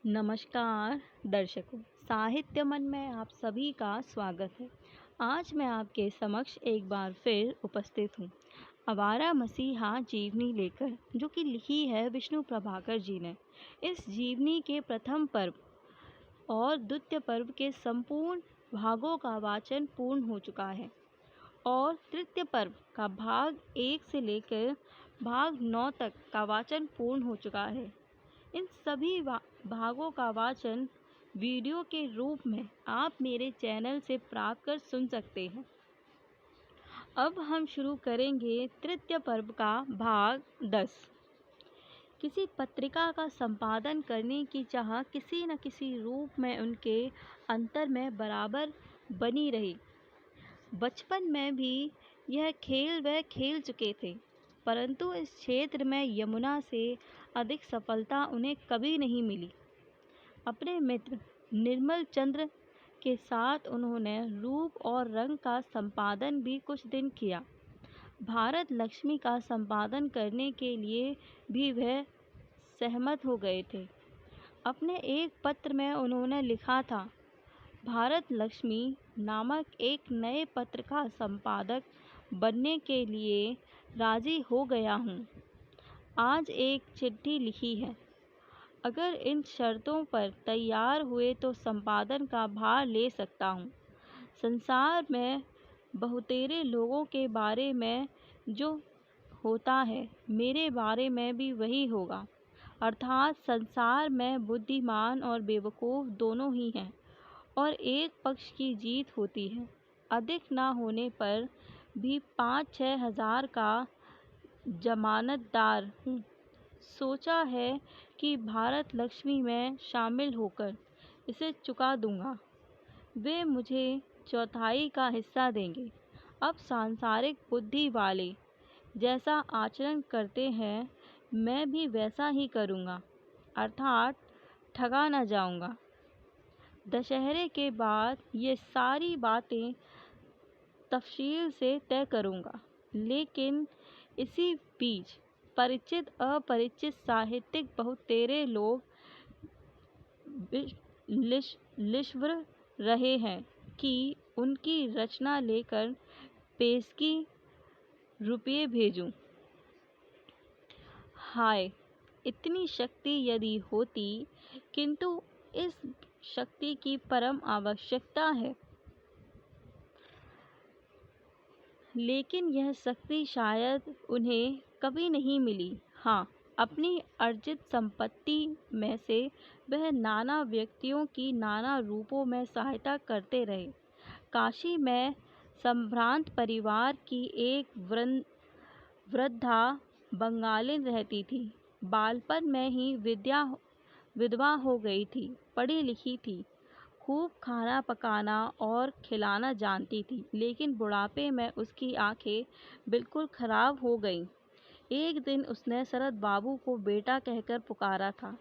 नमस्कार दर्शकों, साहित्य मन में आप सभी का स्वागत है। आज मैं आपके समक्ष एक बार फिर उपस्थित हूँ आवारा मसीहा जीवनी लेकर, जो कि लिखी है विष्णु प्रभाकर जी ने। इस जीवनी के प्रथम पर्व और द्वितीय पर्व के संपूर्ण भागों का वाचन पूर्ण हो चुका है और तृतीय पर्व का भाग 1 से लेकर भाग 9 तक का वाचन पूर्ण हो चुका है। इन सभी भागों का वाचन वीडियो के रूप में आप मेरे चैनल से प्राप्त कर सुन सकते हैं। अब हम शुरू करेंगे तृतीय पर्व का भाग 10। किसी पत्रिका का संपादन करने की चाह किसी न किसी रूप में उनके अंतर में बराबर बनी रही। बचपन में भी यह खेल वह खेल चुके थे, परंतु इस क्षेत्र में यमुना से अधिक सफलता उन्हें कभी नहीं मिली। अपने मित्र निर्मल चंद्र के साथ उन्होंने रूप और रंग का संपादन भी कुछ दिन किया। भारत लक्ष्मी का संपादन करने के लिए भी वह सहमत हो गए थे। अपने एक पत्र में उन्होंने लिखा था, भारत लक्ष्मी नामक एक नए पत्र का संपादक बनने के लिए राजी हो गया हूँ। आज एक चिट्ठी लिखी है। अगर इन शर्तों पर तैयार हुए तो संपादन का भार ले सकता हूँ। संसार में बहुतेरे लोगों के बारे में जो होता है, मेरे बारे में भी वही होगा। अर्थात संसार में बुद्धिमान और बेवकूफ़ दोनों ही हैं और एक पक्ष की जीत होती है। अधिक ना होने पर भी 5-6 हज़ार का जमानतदार हूँ। सोचा है कि भारत लक्ष्मी में शामिल होकर इसे चुका दूंगा। वे मुझे चौथाई का हिस्सा देंगे। अब सांसारिक बुद्धि वाले जैसा आचरण करते हैं, मैं भी वैसा ही करूँगा, अर्थात ठगा न जाऊँगा। दशहरे के बाद ये सारी बातें तफसील से तय करूँगा, लेकिन इसी बीच परिचित अपरिचित साहित्यिक बहुतेरे लोग लिश्वर रहे हैं कि उनकी रचना लेकर पेशगी रुपये भेजूं। हाय, इतनी शक्ति यदि होती, किंतु इस शक्ति की परम आवश्यकता है। लेकिन यह शक्ति शायद उन्हें कभी नहीं मिली। हाँ, अपनी अर्जित संपत्ति में से वह नाना व्यक्तियों की नाना रूपों में सहायता करते रहे। काशी में संभ्रांत परिवार की एक वृद्धा बंगालिन रहती थी। बालपन में ही विधवा हो गई थी। पढ़ी लिखी थी, खूब खाना पकाना और खिलाना जानती थी, लेकिन बुढ़ापे में उसकी आंखें बिल्कुल खराब हो गईं। एक दिन उसने शरद बाबू को बेटा कहकर पुकारा था।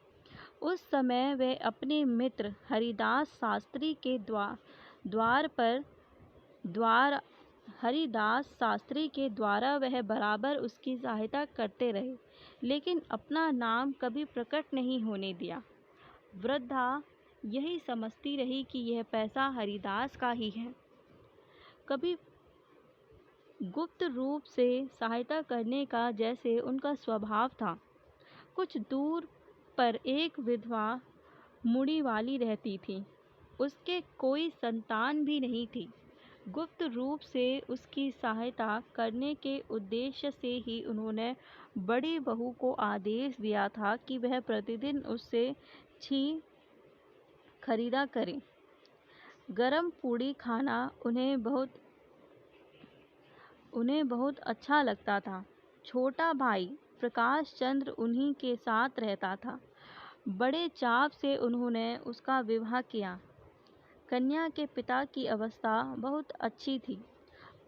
उस समय वे अपने मित्र हरिदास शास्त्री के द्वारा वह बराबर उसकी सहायता करते रहे, लेकिन अपना नाम कभी प्रकट नहीं होने दिया। वृद्धा यही समझती रही कि यह पैसा हरिदास का ही है। कभी गुप्त रूप से सहायता करने का जैसे उनका स्वभाव था। कुछ दूर पर एक विधवा मुड़ी वाली रहती थी। उसके कोई संतान भी नहीं थी। गुप्त रूप से उसकी सहायता करने के उद्देश्य से ही उन्होंने बड़ी बहू को आदेश दिया था कि वह प्रतिदिन उससे छी खरीदा करें। गरम पूड़ी खाना उन्हें बहुत अच्छा लगता था। छोटा भाई प्रकाश चंद्र उन्हीं के साथ रहता था। बड़े चाव से उन्होंने उसका विवाह किया। कन्या के पिता की अवस्था बहुत अच्छी थी,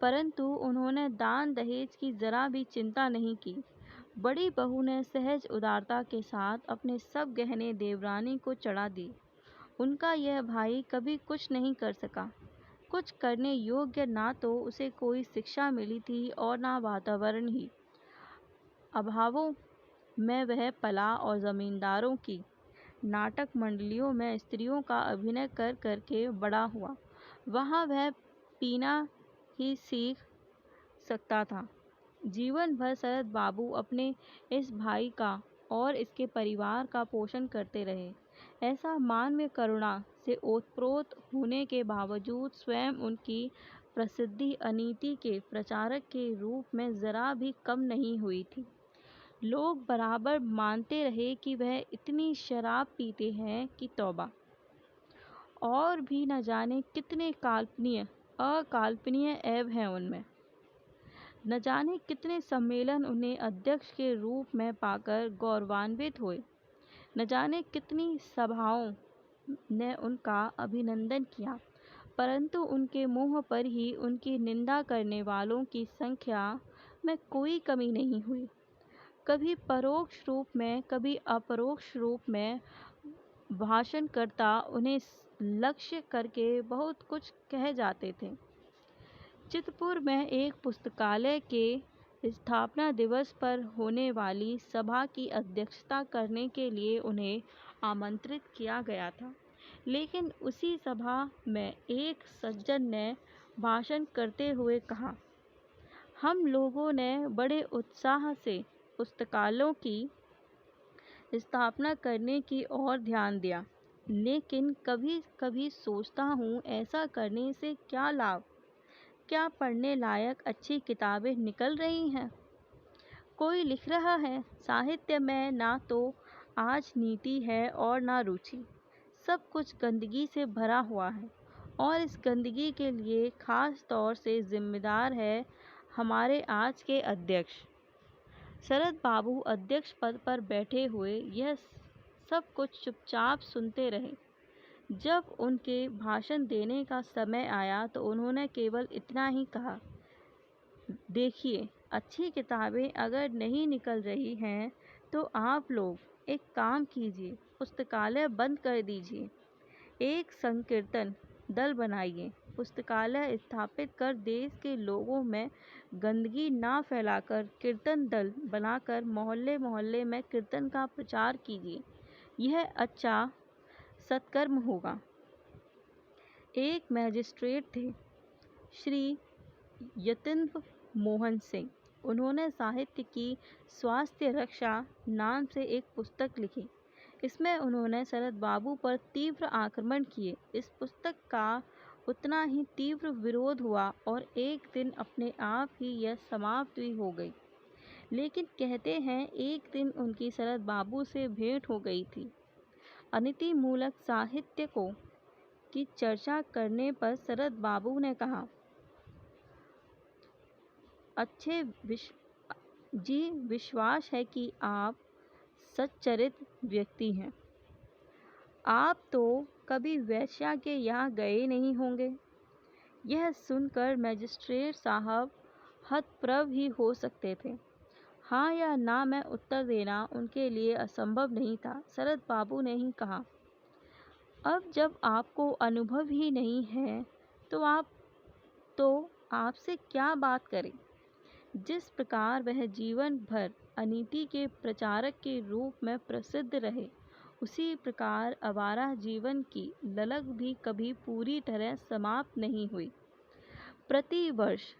परंतु उन्होंने दान दहेज की जरा भी चिंता नहीं की। बड़ी बहू ने सहज उदारता के साथ अपने सब गहने देवरानी को चढ़ा दिए। उनका यह भाई कभी कुछ नहीं कर सका। कुछ करने योग्य ना तो उसे कोई शिक्षा मिली थी और ना वातावरण ही। अभावों में वह पला और जमींदारों की नाटक मंडलियों में स्त्रियों का अभिनय कर करके बड़ा हुआ। वहाँ वह पीना ही सीख सकता था। जीवन भर शरद बाबू अपने इस भाई का और इसके परिवार का पोषण करते रहे। ऐसा मानवीय करुणा से ओतप्रोत होने के बावजूद स्वयं उनकी प्रसिद्धि अनीति के प्रचारक के रूप में जरा भी कम नहीं हुई थी। लोग बराबर मानते रहे कि वह इतनी शराब पीते हैं कि तौबा, और भी न जाने कितने अकाल्पनीय ऐब हैं उनमें। न जाने कितने सम्मेलन उन्हें अध्यक्ष के रूप में पाकर गौरवान्वित हुए। न जाने कितनी सभाओं ने उनका अभिनंदन किया, परंतु उनके मुंह पर ही उनकी निंदा करने वालों की संख्या में कोई कमी नहीं हुई। कभी परोक्ष रूप में, कभी अपरोक्ष रूप में भाषणकर्ता उन्हें लक्ष्य करके बहुत कुछ कह जाते थे। चितपुर में एक पुस्तकालय के स्थापना दिवस पर होने वाली सभा की अध्यक्षता करने के लिए उन्हें आमंत्रित किया गया था, लेकिन उसी सभा में एक सज्जन ने भाषण करते हुए कहा, हम लोगों ने बड़े उत्साह से पुस्तकालयों की स्थापना करने की ओर ध्यान दिया, लेकिन कभी कभी सोचता हूँ ऐसा करने से क्या लाभ? क्या पढ़ने लायक अच्छी किताबें निकल रही हैं? कोई लिख रहा है? साहित्य में ना तो आज नीति है और ना रुचि। सब कुछ गंदगी से भरा हुआ है, और इस गंदगी के लिए खास तौर से जिम्मेदार है हमारे आज के अध्यक्ष। शरद बाबू अध्यक्ष पद पर बैठे हुए यह सब कुछ चुपचाप सुनते रहे। जब उनके भाषण देने का समय आया तो उन्होंने केवल इतना ही कहा, देखिए, अच्छी किताबें अगर नहीं निकल रही हैं तो आप लोग एक काम कीजिए, पुस्तकालय बंद कर दीजिए, एक संकीर्तन दल बनाइए, पुस्तकालय स्थापित कर देश के लोगों में गंदगी ना फैलाकर कीर्तन दल बनाकर मोहल्ले मोहल्ले में कीर्तन का प्रचार कीजिए। यह अच्छा सत्कर्म होगा। एक मैजिस्ट्रेट थे, श्री यतीन्द्र मोहन सिंह। उन्होंने साहित्य की स्वास्थ्य रक्षा नाम से एक पुस्तक लिखी। इसमें उन्होंने शरद बाबू पर तीव्र आक्रमण किए। इस पुस्तक का उतना ही तीव्र विरोध हुआ और एक दिन अपने आप ही यह समाप्त भी हो गई। लेकिन कहते हैं एक दिन उनकी शरद बाबू से भेंट हो गई थी। अनीति मूलक साहित्य की चर्चा करने पर शरद बाबू ने कहा, विश्वास है कि आप सच्चरित व्यक्ति हैं। आप तो कभी वेश्या के यहाँ गए नहीं होंगे। यह सुनकर मजिस्ट्रेट साहब हतप्रभ ही हो सकते थे। हाँ या ना में उत्तर देना उनके लिए असंभव नहीं था। शरद बाबू ने ही कहा, अब जब आपको अनुभव ही नहीं है तो आपसे क्या बात करें। जिस प्रकार वह जीवन भर अनीति के प्रचारक के रूप में प्रसिद्ध रहे, उसी प्रकार आवारा जीवन की ललक भी कभी पूरी तरह समाप्त नहीं हुई। प्रति वर्ष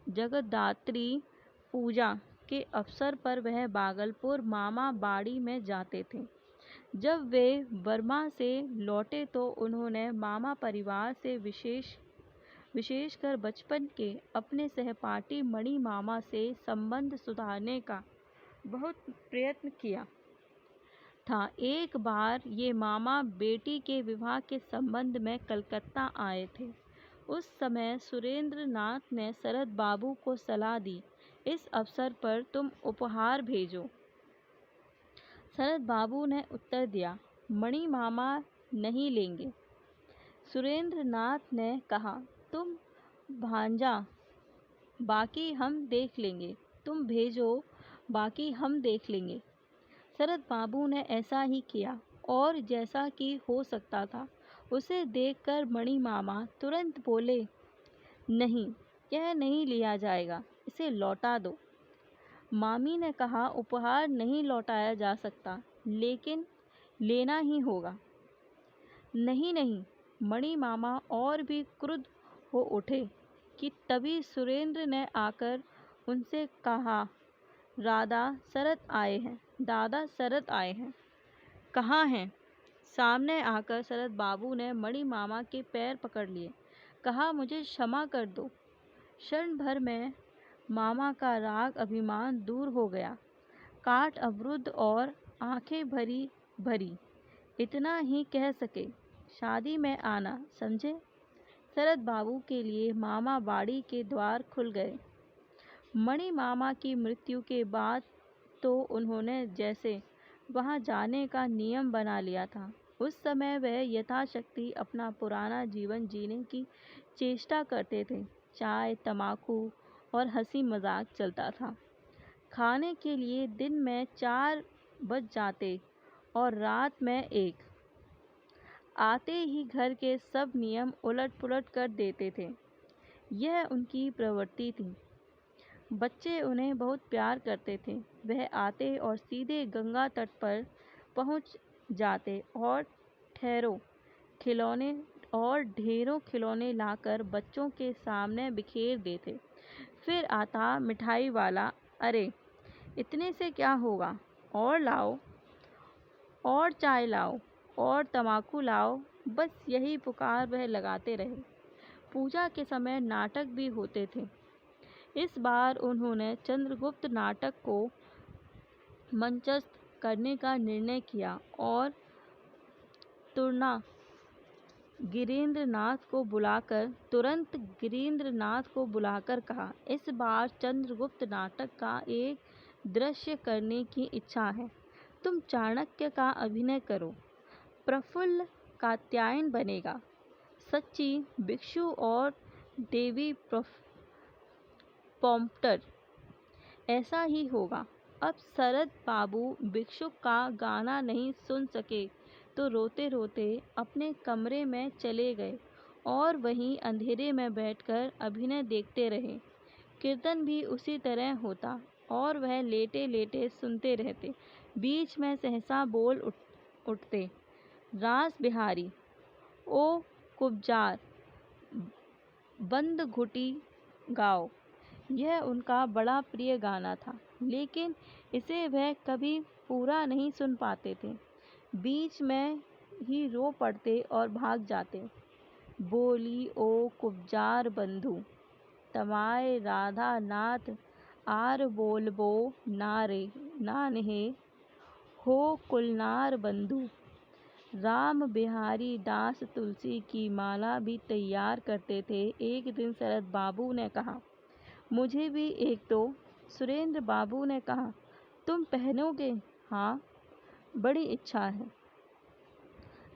जगद्धात्री पूजा के अवसर पर वह भागलपुर मामा बाड़ी में जाते थे। जब वे बर्मा से लौटे तो उन्होंने मामा परिवार से विशेषकर बचपन के अपने सहपाठी मणि मामा से संबंध सुधारने का बहुत प्रयत्न किया था। एक बार ये मामा बेटी के विवाह के संबंध में कलकत्ता आए थे। उस समय सुरेंद्र नाथ ने शरद बाबू को सलाह दी, इस अवसर पर तुम उपहार भेजो। शरद बाबू ने उत्तर दिया, मणि मामा नहीं लेंगे। सुरेंद्र नाथ ने कहा, तुम भांजा, बाकी हम देख लेंगे। तुम भेजो, बाकी हम देख लेंगे। शरद बाबू ने ऐसा ही किया और जैसा कि हो सकता था उसे देखकर मणि मामा तुरंत बोले, नहीं, यह नहीं लिया जाएगा, इसे लौटा दो। मामी ने कहा, उपहार नहीं लौटाया जा सकता, लेकिन लेना ही होगा। नहीं नहीं, मणि मामा और भी क्रुद्ध हो उठे कि तभी सुरेंद्र ने आकर उनसे कहा, दादा शरद आए हैं। कहाँ हैं? सामने आकर शरद बाबू ने मणि मामा के पैर पकड़ लिए। कहा, मुझे क्षमा कर दो। क्षण भर में मामा का राग अभिमान दूर हो गया। काट अवरुद्ध और आंखें भरी भरी इतना ही कह सके, शादी में आना, समझे? शरद बाबू के लिए मामा बाड़ी के द्वार खुल गए। मणि मामा की मृत्यु के बाद तो उन्होंने जैसे वहां जाने का नियम बना लिया था। उस समय वह यथाशक्ति अपना पुराना जीवन जीने की चेष्टा करते थे। चाय, तमाकू और हंसी मजाक चलता था। खाने के लिए दिन में 4 बज जाते और रात में 1। आते ही घर के सब नियम उलट पुलट कर देते थे। यह उनकी प्रवृत्ति थी। बच्चे उन्हें बहुत प्यार करते थे। वह आते और सीधे गंगा तट पर पहुंच जाते और ढेरों खिलौने लाकर बच्चों के सामने बिखेर देते। फिर आता मिठाई वाला, अरे इतने से क्या होगा, और लाओ, और चाय लाओ, और तमाकू लाओ। बस यही पुकार वह लगाते रहे। पूजा के समय नाटक भी होते थे। इस बार उन्होंने चंद्रगुप्त नाटक को मंचस्थ करने का निर्णय किया और तुरंत गिरीन्द्र नाथ को बुलाकर कहा, इस बार चंद्रगुप्त नाटक का एक दृश्य करने की इच्छा है। तुम चाणक्य का अभिनय करो। प्रफुल्ल कात्यायन बनेगा। सच्ची भिक्षु और देवी पॉम्प्टर। ऐसा ही होगा। अब शरद बाबू भिक्षुक का गाना नहीं सुन सके तो रोते रोते अपने कमरे में चले गए और वहीं अंधेरे में बैठकर अभिनय देखते रहे। कीर्तन भी उसी तरह होता और वह लेटे लेटे सुनते रहते। बीच में सहसा बोल उठते, रास बिहारी, ओ कुब्जार, बंद घुटी गाओ। यह उनका बड़ा प्रिय गाना था, लेकिन इसे वह कभी पूरा नहीं सुन पाते थे। बीच में ही रो पड़ते और भाग जाते। बोली, ओ कुब्जार बंधु, तमाय राधा नाथ आर बोलबो नारे नानहे, हो कुलनार बंधु। राम बिहारी दास तुलसी की माला भी तैयार करते थे। एक दिन शरद बाबू ने कहा, मुझे भी एक दो। सुरेंद्र बाबू ने कहा, तुम पहनोगे? हाँ, बड़ी इच्छा है।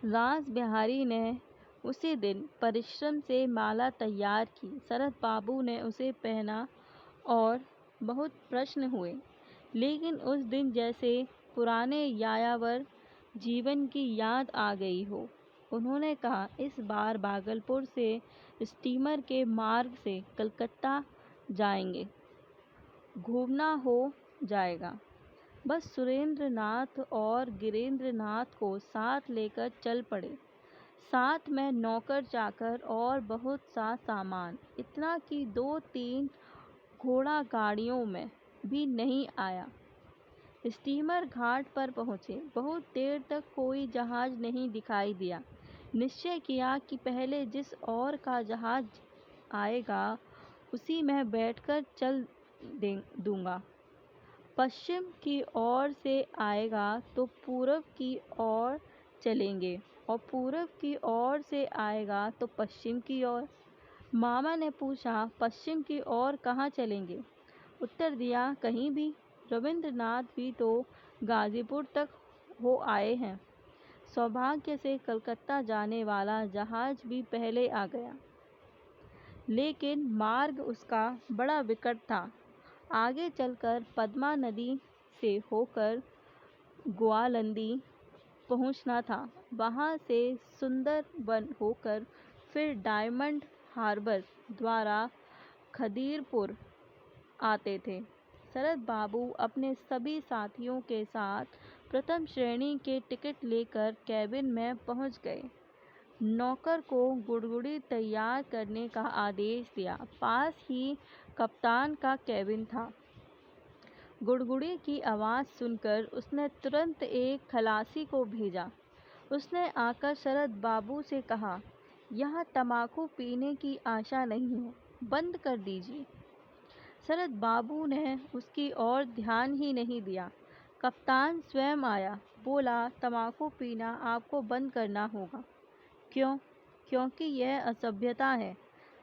रास बिहारी ने उसी दिन परिश्रम से माला तैयार की। शरद बाबू ने उसे पहना और बहुत प्रसन्न हुए, लेकिन उस दिन जैसे पुराने यायावर जीवन की याद आ गई हो। उन्होंने कहा, इस बार भागलपुर से स्टीमर के मार्ग से कलकत्ता जाएंगे। घूमना हो जाएगा। बस सुरेंद्र नाथ और गिरीन्द्र नाथ को साथ लेकर चल पड़े। साथ में नौकर चाकर और बहुत सा सामान, इतना कि 2-3 घोड़ा गाड़ियों में भी नहीं आया। स्टीमर घाट पर पहुंचे। बहुत देर तक कोई जहाज नहीं दिखाई दिया। निश्चय किया कि पहले जिस और का जहाज आएगा उसी में बैठकर चल दूंगा। पश्चिम की ओर से आएगा तो पूरब की ओर चलेंगे और पूरब की ओर से आएगा तो पश्चिम की ओर। मामा ने पूछा, पश्चिम की ओर कहाँ चलेंगे? उत्तर दिया, कहीं भी। रविंद्रनाथ भी तो गाजीपुर तक हो आए हैं। सौभाग्य से कलकत्ता जाने वाला जहाज भी पहले आ गया, लेकिन मार्ग उसका बड़ा विकट था। आगे चलकर पद्मा नदी से होकर ग्वालंदी पहुंचना था। वहां से सुंदरबन होकर फिर डायमंड हार्बर द्वारा खदीरपुर आते थे। शरद बाबू अपने सभी साथियों के साथ प्रथम श्रेणी के टिकट लेकर कैबिन में पहुंच गए। नौकर को गुड़गुड़ी तैयार करने का आदेश दिया। पास ही कप्तान का कैबिन था। गुड़गुड़ी की आवाज़ सुनकर उसने तुरंत एक खलासी को भेजा। उसने आकर शरद बाबू से कहा, यहाँ तम्बाकू पीने की आशा नहीं है, बंद कर दीजिए। शरद बाबू ने उसकी ओर ध्यान ही नहीं दिया। कप्तान स्वयं आया, बोला, तम्बाकू पीना आपको बंद करना होगा। क्यों? क्योंकि यह असभ्यता है,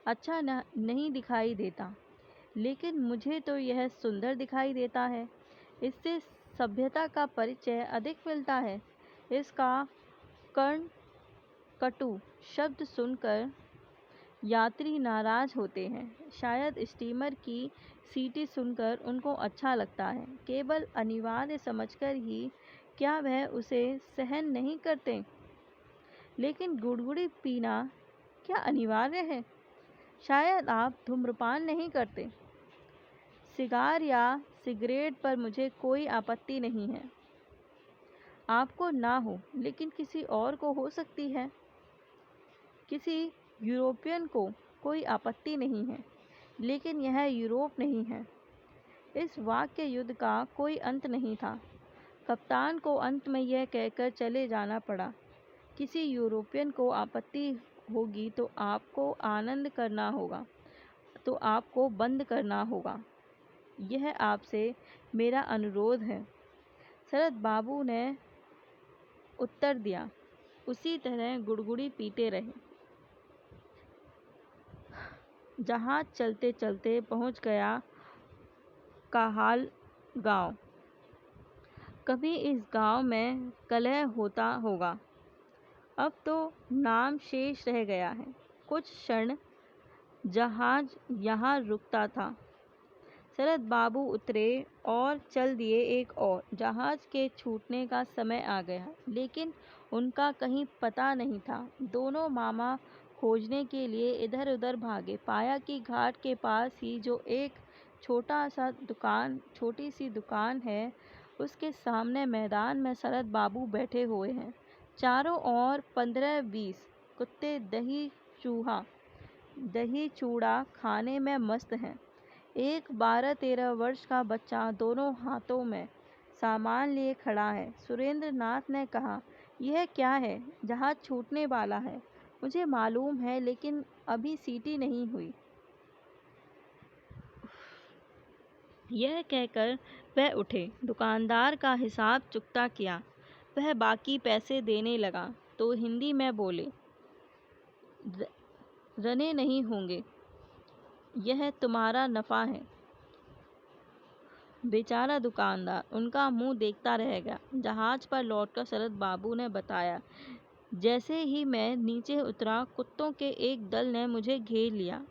अच्छा नहीं दिखाई देता। लेकिन मुझे तो यह सुंदर दिखाई देता है, इससे सभ्यता का परिचय अधिक मिलता है। इसका कर्ण कटु शब्द सुनकर यात्री नाराज होते हैं। शायद स्टीमर की सीटी सुनकर उनको अच्छा लगता है। केवल अनिवार्य समझकर ही क्या वह उसे सहन नहीं करते? लेकिन गुड़गुड़ी पीना क्या अनिवार्य है? शायद आप धूम्रपान नहीं करते। सिगार या सिगरेट पर मुझे कोई आपत्ति नहीं है। आपको ना हो, लेकिन किसी और को हो सकती है। किसी यूरोपियन को कोई आपत्ति नहीं है, लेकिन यह यूरोप नहीं है। इस वाक्य युद्ध का कोई अंत नहीं था। कप्तान को अंत में यह कहकर चले जाना पड़ा, किसी यूरोपियन को आपत्ति होगी तो आपको आनंद करना होगा, तो आपको बंद करना होगा। यह आपसे मेरा अनुरोध है। शरद बाबू ने उत्तर दिया। उसी तरह गुड़गुड़ी पीते रहे। जहाज चलते चलते पहुंच गया काहाल गांव। कभी इस गांव में कलह होता होगा, अब तो नाम शेष रह गया है। कुछ क्षण जहाज यहाँ रुकता था। शरद बाबू उतरे और चल दिए एक और। जहाज के छूटने का समय आ गया, लेकिन उनका कहीं पता नहीं था। दोनों मामा खोजने के लिए इधर उधर भागे। पाया कि घाट के पास ही जो एक छोटी सी दुकान है, उसके सामने मैदान में शरद बाबू बैठे हुए हैं। चारों ओर 15-20 कुत्ते दही चूड़ा खाने में मस्त हैं। एक 12-13 वर्ष का बच्चा दोनों हाथों में सामान लिए खड़ा है। सुरेंद्र नाथ ने कहा, यह क्या है? जहाज छूटने वाला है, मुझे मालूम है, लेकिन अभी सीटी नहीं हुई। यह कहकर वह उठे। दुकानदार का हिसाब चुकता किया। वह बाकी पैसे देने लगा तो हिंदी में बोले, रने नहीं होंगे, यह तुम्हारा नफ़ा है। बेचारा दुकानदार उनका मुंह देखता रह गया। जहाज पर लौटकर शरद बाबू ने बताया, जैसे ही मैं नीचे उतरा, कुत्तों के एक दल ने मुझे घेर लिया।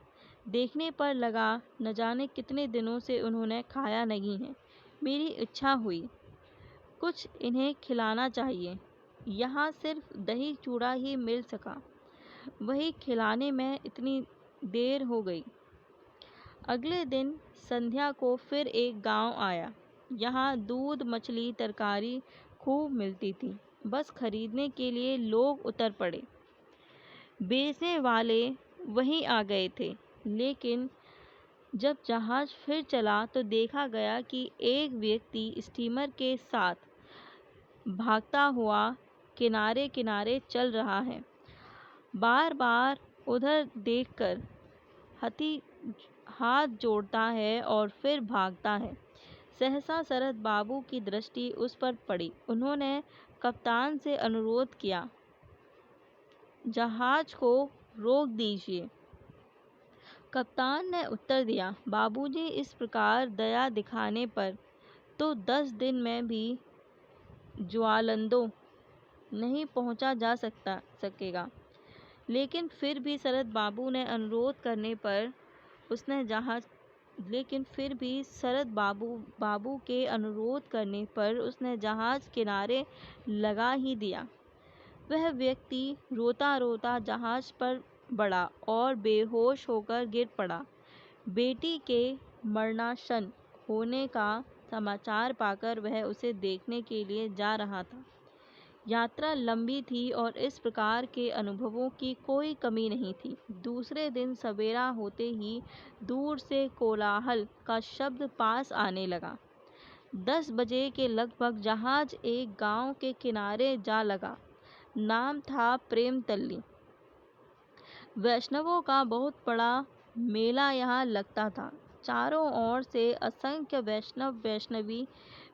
देखने पर लगा न जाने कितने दिनों से उन्होंने खाया नहीं है। मेरी इच्छा हुई कुछ इन्हें खिलाना चाहिए। यहाँ सिर्फ दही चूड़ा ही मिल सका, वही खिलाने में इतनी देर हो गई। अगले दिन संध्या को फिर एक गांव आया। यहाँ दूध, मछली, तरकारी खूब मिलती थी। बस खरीदने के लिए लोग उतर पड़े। बेचने वाले वहीं आ गए थे। लेकिन जब जहाज फिर चला तो देखा गया कि एक व्यक्ति स्टीमर के साथ भागता हुआ किनारे किनारे चल रहा है। बार बार उधर देखकर हाथ जोड़ता है और फिर भागता है। सहसा शरद बाबू की दृष्टि उस पर पड़ी। उन्होंने कप्तान से अनुरोध किया, जहाज को रोक दीजिए। कप्तान ने उत्तर दिया, बाबूजी, इस प्रकार दया दिखाने पर तो 10 दिन में भी ज्वालंदों नहीं पहुंचा जा सकेगा। लेकिन फिर भी शरद बाबू ने अनुरोध करने पर उसने जहाज किनारे लगा ही दिया। वह व्यक्ति रोता रोता जहाज पर बढ़ा और बेहोश होकर गिर पड़ा। बेटी के मरणासन होने का समाचार पाकर वह उसे देखने के लिए जा रहा था। यात्रा लंबी थी और इस प्रकार के अनुभवों की कोई कमी नहीं थी। दूसरे दिन सवेरा होते ही दूर से कोलाहल का शब्द पास आने लगा। 10 बजे के लगभग जहाज एक गांव के किनारे जा लगा। नाम था प्रेमतल्ली। वैष्णवों का बहुत बड़ा मेला यहाँ लगता था। चारों ओर से असंख्य वैष्णव वैष्णवी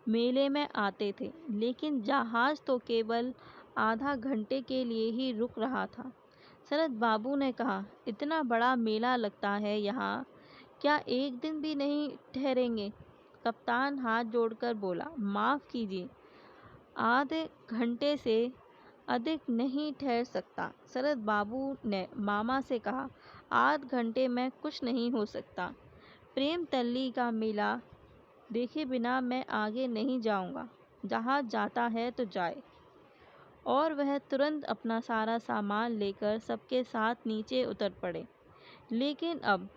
मेले में आते थे, लेकिन जहाज तो केवल आधा घंटे के लिए ही रुक रहा था। शरद बाबू ने कहा, इतना बड़ा मेला लगता है यहाँ, क्या एक दिन भी नहीं ठहरेंगे? कप्तान हाथ जोड़कर बोला, माफ़ कीजिए, आधे घंटे से अधिक नहीं ठहर सकता। शरद बाबू ने मामा से कहा, आध घंटे में कुछ नहीं हो सकता। प्रेमतल्ली का मेला देखे बिना मैं आगे नहीं जाऊंगा। जहाँ जाता है तो जाए। और वह तुरंत अपना सारा सामान लेकर सबके साथ नीचे उतर पड़े। लेकिन अब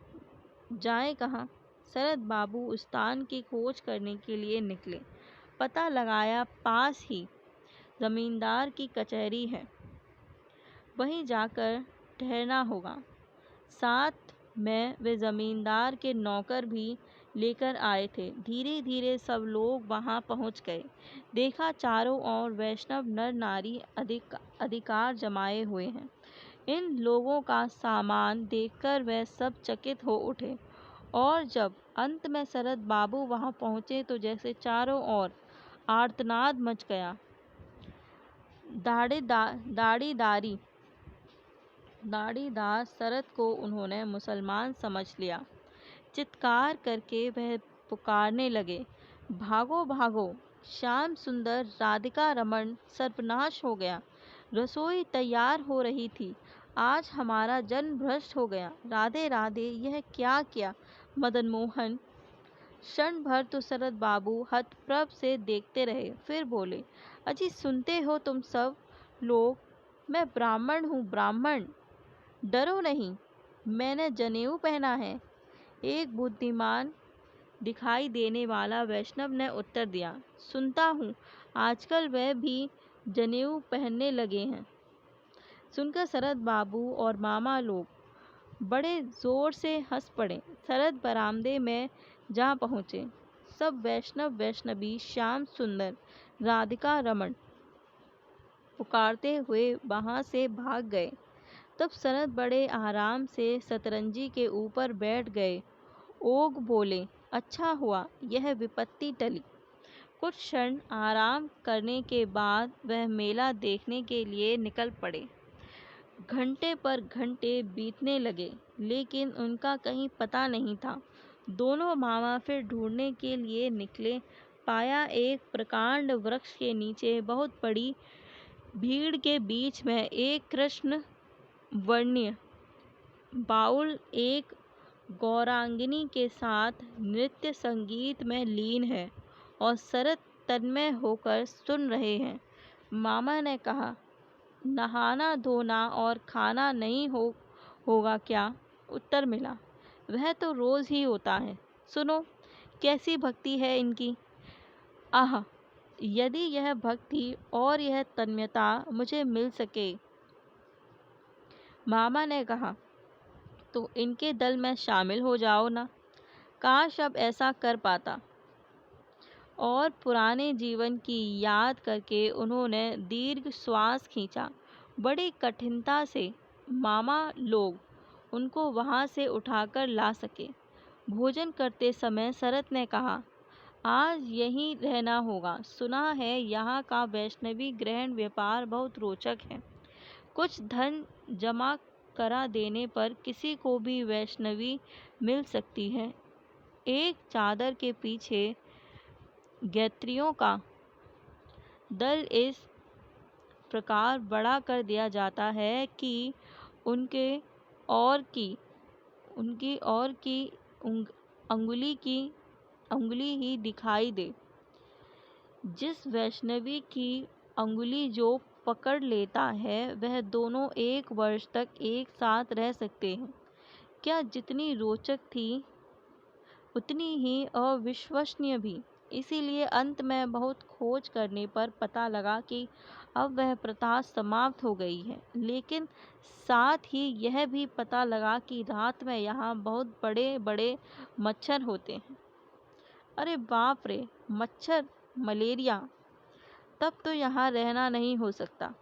जाए कहाँ? शरद बाबू उस स्थान की खोज करने के लिए निकले। पता लगाया, पास ही जमींदार की कचहरी है, वहीं जाकर ठहरना होगा। साथ में वे जमींदार के नौकर भी लेकर आए थे। धीरे धीरे सब लोग वहां पहुंच गए। देखा, चारों ओर वैष्णव नर नारी अधिकार जमाए हुए हैं। इन लोगों का सामान देखकर वे सब चकित हो उठे। और जब अंत में शरद बाबू वहां पहुंचे तो जैसे चारों ओर आर्तनाद मच गया। दाढ़ीदार शरद को उन्होंने मुसलमान समझ लिया। चित्कार करके वह पुकारने लगे, भागो भागो, श्याम सुंदर, राधिका रमन, सर्वनाश हो गया। रसोई तैयार हो रही थी, आज हमारा जन्म भ्रष्ट हो गया। राधे राधे, यह क्या किया? मदन मोहन क्षण भर तो शरद बाबू हतप्रभ से देखते रहे, फिर बोले, अजी सुनते हो तुम सब लोग, मैं ब्राह्मण हूँ, ब्राह्मण। डरो नहीं, मैंने जनेऊ पहना है। एक बुद्धिमान दिखाई देने वाला वैष्णव ने उत्तर दिया, सुनता हूँ आजकल वह भी जनेऊ पहनने लगे हैं। सुनकर शरद बाबू और मामा लोग बड़े जोर से हंस पड़े। शरद बरामदे में जा पहुँचे। सब वैष्णव वैष्णवी श्याम सुंदर, राधिका रमन पुकारते हुए वहां से भाग गए। तब शरद बड़े आराम से सतरंजी के ऊपर बैठ गए। ओग बोले, अच्छा हुआ यह विपत्ति टली। कुछ क्षण आराम करने के बाद वह मेला देखने के लिए निकल पड़े। घंटे पर घंटे बीतने लगे, लेकिन उनका कहीं पता नहीं था। दोनों मामा फिर ढूंढने के लिए निकले। पाया, एक प्रकांड वृक्ष के नीचे बहुत बड़ी भीड़ के बीच में एक कृष्ण वर्णीय बाउल एक गौरांगिनी के साथ नृत्य संगीत में लीन है और शरद तन्मय होकर सुन रहे हैं। मामा ने कहा, नहाना धोना और खाना नहीं होगा क्या? उत्तर मिला, वह तो रोज ही होता है। सुनो, कैसी भक्ति है इनकी। आह, यदि यह भक्ति और यह तन्मयता मुझे मिल सके। मामा ने कहा, तो इनके दल में शामिल हो जाओ ना। काश अब ऐसा कर पाता। और पुराने जीवन की याद करके उन्होंने दीर्घ श्वास खींचा। बड़ी कठिनता से मामा लोग उनको वहां से उठाकर ला सके। भोजन करते समय शरद ने कहा, आज यहीं रहना होगा। सुना है यहाँ का वैष्णवी ग्रहण व्यापार बहुत रोचक है। कुछ धन जमा करा देने पर किसी को भी वैष्णवी मिल सकती है। एक चादर के पीछे गायत्रियों का दल इस प्रकार बड़ा कर दिया जाता है कि उनकी और की अंगुली ही दिखाई दे। जिस वैष्णवी की अंगुली जो पकड़ लेता है, वह दोनों 1 वर्ष तक एक साथ रह सकते हैं। क्या जितनी रोचक थी उतनी ही अविश्वसनीय भी। इसीलिए अंत में बहुत खोज करने पर पता लगा कि अब वह प्रथा समाप्त हो गई है। लेकिन साथ ही यह भी पता लगा कि रात में यहाँ बहुत बड़े बड़े मच्छर होते हैं। अरे बाप रे! मच्छर, मलेरिया! तब तो यहाँ रहना नहीं हो सकता।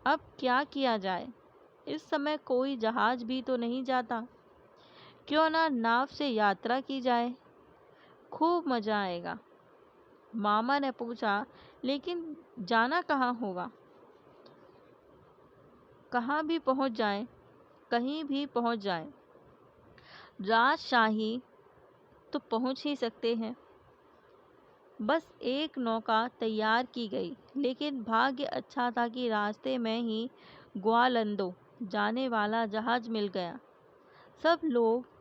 अब क्या किया जाए? इस समय कोई जहाज भी तो नहीं जाता। क्यों ना नाव से यात्रा की जाए, खूब मजा आएगा। मामा ने पूछा, लेकिन जाना कहाँ होगा? कहाँ भी पहुँच जाएं, कहीं भी पहुँच जाएं। राजशाही तो पहुँच ही सकते हैं। बस एक नौका तैयार की गई, लेकिन भाग्य अच्छा था कि रास्ते में ही ग्वालंदो जाने वाला जहाज मिल गया। सब लोग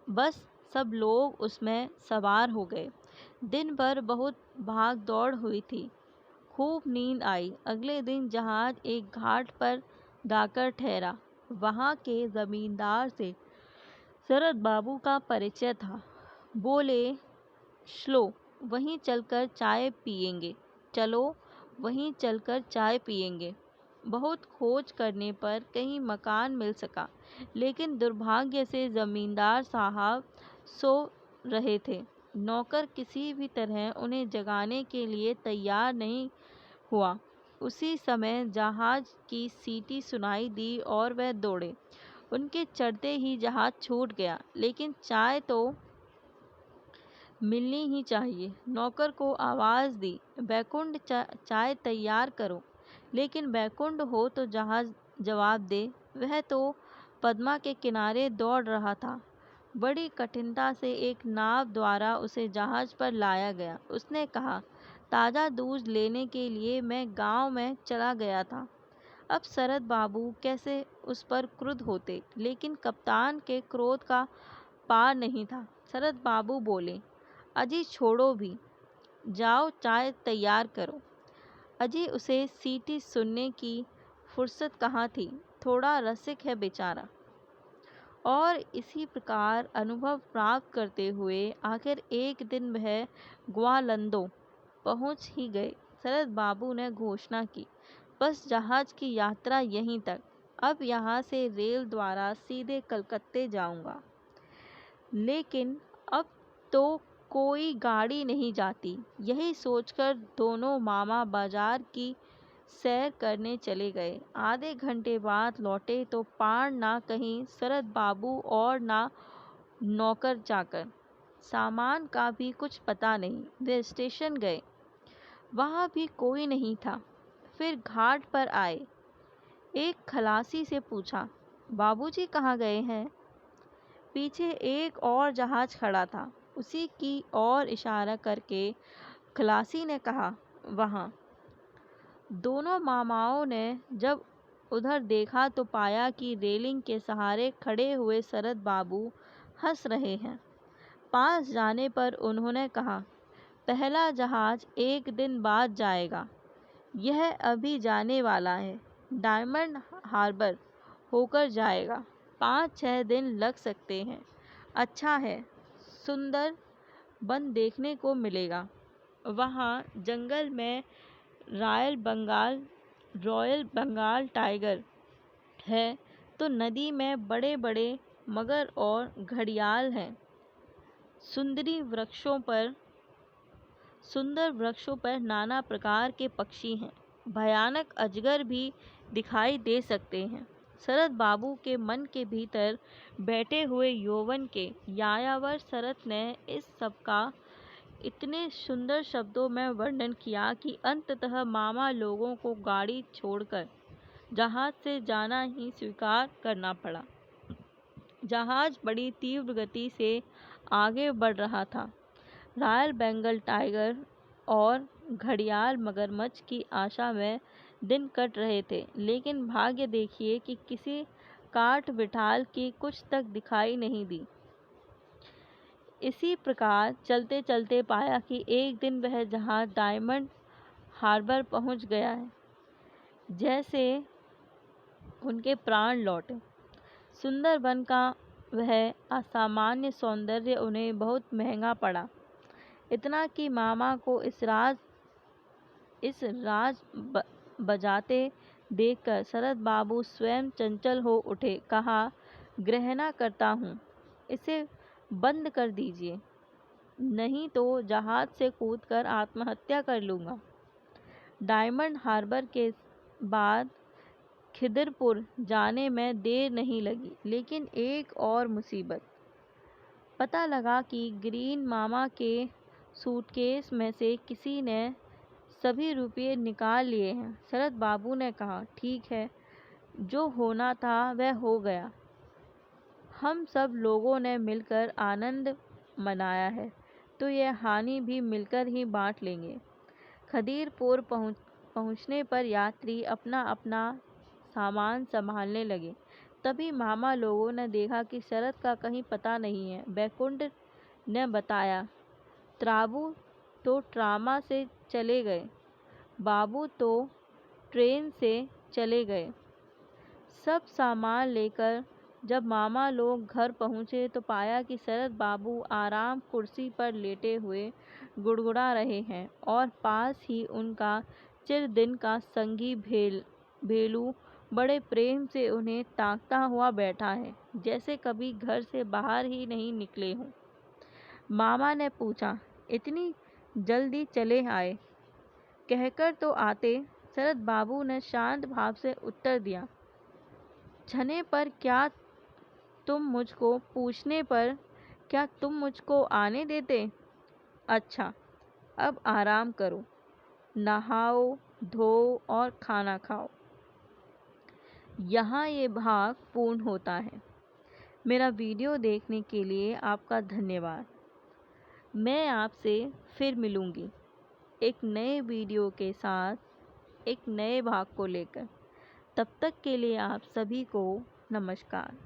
बस सब लोग उसमें सवार हो गए। दिन भर बहुत भाग दौड़ हुई थी, खूब नींद आई। अगले दिन जहाज एक घाट पर जाकर ठहरा। वहाँ के जमींदार से शरद बाबू का परिचय था। बोले, चलो वहीं चलकर चाय पियेंगे। चलो वहीं चलकर चाय पियेंगे। बहुत खोज करने पर कहीं मकान मिल सका, लेकिन दुर्भाग्य से जमींदार साहब सो रहे थे। नौकर किसी भी तरह उन्हें जगाने के लिए तैयार नहीं हुआ। उसी समय जहाज की सीटी सुनाई दी और वह दौड़े। उनके चढ़ते ही जहाज छूट गया, लेकिन चाय तो मिलनी ही चाहिए। नौकर को आवाज़ दी, बैकुंठ चाय तैयार करो। लेकिन बैकुंठ हो तो जहाज जवाब दे। वह तो पद्मा के किनारे दौड़ रहा था। बड़ी कठिनता से एक नाव द्वारा उसे जहाज पर लाया गया। उसने कहा, ताज़ा दूध लेने के लिए मैं गांव में चला गया था। अब शरद बाबू कैसे उस पर क्रुद्ध होते, लेकिन कप्तान के क्रोध का पार नहीं था। शरद बाबू बोले, अजी छोड़ो भी, जाओ चाय तैयार करो। अजी उसे सीटी सुनने की फुर्सत कहाँ थी, थोड़ा रसिक है बेचारा। और इसी प्रकार अनुभव प्राप्त करते हुए आखिर एक दिन वह ग्वालंदो पहुँच ही गए। शरद बाबू ने घोषणा की, बस जहाज की यात्रा यहीं तक। अब यहाँ से रेल द्वारा सीधे कलकत्ते जाऊँगा। लेकिन अब तो कोई गाड़ी नहीं जाती। यही सोचकर दोनों मामा बाजार की सैर करने चले गए। आधे घंटे बाद लौटे तो पार ना कहीं शरद बाबू और ना नौकर चाकर। सामान का भी कुछ पता नहीं। वे स्टेशन गए, वहाँ भी कोई नहीं था। फिर घाट पर आए। एक खलासी से पूछा, बाबूजी कहाँ गए हैं? पीछे एक और जहाज खड़ा था। उसी की ओर इशारा करके खलासी ने कहा, वहाँ। दोनों मामाओं ने जब उधर देखा तो पाया कि रेलिंग के सहारे खड़े हुए शरद बाबू हंस रहे हैं। पास जाने पर उन्होंने कहा, पहला जहाज एक दिन बाद जाएगा। यह अभी जाने वाला है। डायमंड हार्बर होकर जाएगा। 5-6 दिन लग सकते हैं। अच्छा है, सुंदर वन देखने को मिलेगा। वहाँ जंगल में रॉयल बंगाल टाइगर है, तो नदी में बड़े बड़े मगर और घड़ियाल हैं। सुंदर वृक्षों पर नाना प्रकार के पक्षी हैं। भयानक अजगर भी दिखाई दे सकते हैं। शरद बाबू के मन के भीतर बैठे हुए यौवन के यायावर शरद ने इस सब का इतने सुंदर शब्दों में वर्णन किया कि अंततः मामा लोगों को गाड़ी छोड़कर जहाज से जाना ही स्वीकार करना पड़ा। जहाज बड़ी तीव्र गति से आगे बढ़ रहा था। रॉयल बंगाल टाइगर और घड़ियाल मगरमच्छ की आशा में दिन कट रहे थे, लेकिन भाग्य देखिए कि किसी काठ बिठाल की कुछ तक दिखाई नहीं दी। इसी प्रकार चलते चलते पाया कि एक दिन वह जहाज डायमंड हार्बर पहुंच गया है। जैसे उनके प्राण लौटे। सुंदरबन का वह असामान्य सौंदर्य उन्हें बहुत महंगा पड़ा। इतना कि मामा को इस राज बजाते देखकर शरद बाबू स्वयं चंचल हो उठे। कहा, ग्रहणा करता हूँ, इसे बंद कर दीजिए, नहीं तो जहाज से कूदकर आत्महत्या कर लूँगा। डायमंड हार्बर के बाद खिदिरपुर जाने में देर नहीं लगी, लेकिन एक और मुसीबत। पता लगा कि ग्रीन मामा के सूटकेस में से किसी ने सभी रुपये निकाल लिए हैं। शरद बाबू ने कहा, ठीक है, जो होना था वह हो गया। हम सब लोगों ने मिलकर आनंद मनाया है, तो यह हानि भी मिलकर ही बांट लेंगे। खदीरपुर पहुंचने पर यात्री अपना अपना सामान संभालने लगे। तभी मामा लोगों ने देखा कि शरद का कहीं पता नहीं है। बैकुंठ ने बताया, त्राबू तो ट्रामा से चले गए, बाबू तो ट्रेन से चले गए। सब सामान लेकर जब मामा लोग घर पहुँचे तो पाया कि शरद बाबू आराम कुर्सी पर लेटे हुए गुड़गुड़ा रहे हैं और पास ही उनका चिरदिन का संगी भेलू बड़े प्रेम से उन्हें ताकता हुआ बैठा है, जैसे कभी घर से बाहर ही नहीं निकले हों। मामा ने पूछा, इतनी जल्दी चले आए? कहकर तो आते। शरद बाबू ने शांत भाव से उत्तर दिया, छने पर क्या तुम मुझको पूछने पर क्या तुम मुझको आने देते? अच्छा, अब आराम करो, नहाओ धो और खाना खाओ। यहाँ ये भाग पूर्ण होता है। मेरा वीडियो देखने के लिए आपका धन्यवाद। मैं आपसे फिर मिलूँगी एक नए वीडियो के साथ, एक नए भाग को लेकर। तब तक के लिए आप सभी को नमस्कार।